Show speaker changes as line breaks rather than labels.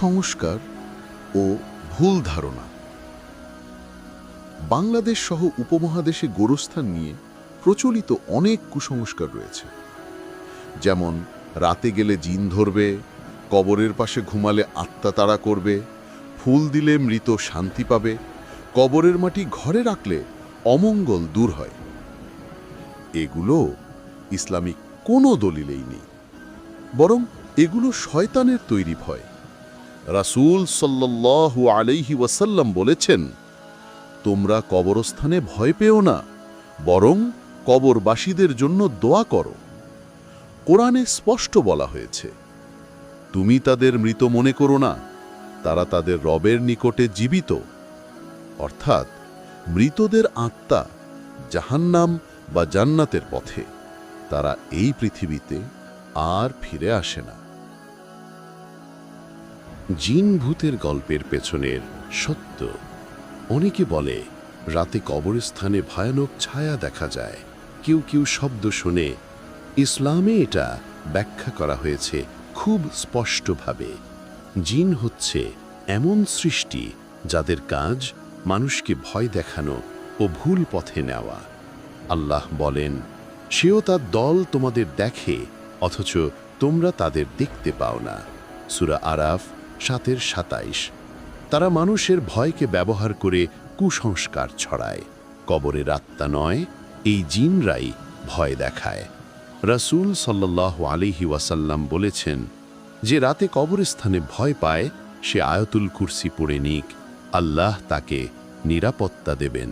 কুসংস্কার ও ভুল ধারণা। বাংলাদেশ সহ উপমহাদেশে গোরস্থান নিয়ে প্রচলিত অনেক কুসংস্কার রয়েছে, যেমন রাতে গেলে জিন ধরবে, কবরের পাশে ঘুমালে আত্মা তাড়া করবে, ফুল দিলে মৃত শান্তি পাবে, কবরের মাটি ঘরে রাখলে অমঙ্গল দূর হয়। এগুলো ইসলামিক কোনো দলিলেই নেই, বরং এগুলো শয়তানের তৈরি ভয়। রাসূল সাল্লাল্লাহু আলাইহি ওয়াসাল্লাম বলেছেন, তোমরা কবরস্থানে ভয় পেও না, বরং কবরবাসীদের জন্য দোয়া করো। কোরআনে স্পষ্ট বলা হয়েছে, তুমি তাদের মৃত মনে করো না, তারা তাদের রবের নিকটে জীবিত। অর্থাৎ মৃতদের আত্মা জাহান্নাম বা জান্নাতের পথে, তারা এই পৃথিবীতে আর ফিরে আসে না।
জিন ভূতের গল্পের পেছনের সত্য। অনেকে বলে রাতে কবরস্থানে ভয়ানক ছায়া দেখা যায়, কেউ কেউ শব্দ শুনে। ইসলামে এটা ব্যাখ্যা করা হয়েছে খুব স্পষ্টভাবে। জিন হচ্ছে এমন সৃষ্টি যাদের কাজ মানুষকে ভয় দেখানো ও ভুল পথে নেওয়া। আল্লাহ বলেন, সেও তার দল তোমাদের দেখে, অথচ তোমরা তাদের দেখতে পাও না। সূরা আরাফ 7:27। তারা মানুষের ভয়কে ব্যবহার করে কুসংস্কার ছড়ায়। কবরের আত্মা নয়, এই জিনরাই ভয় দেখায়। রাসূল সাল্লাল্লাহু আলাইহি ওয়াসাল্লাম বলেছেন, যে রাতে কবরস্থানে ভয় পায় সে আয়াতুল কুরসি পড়ে নিক, আল্লাহ তাকে নিরাপত্তা দেবেন।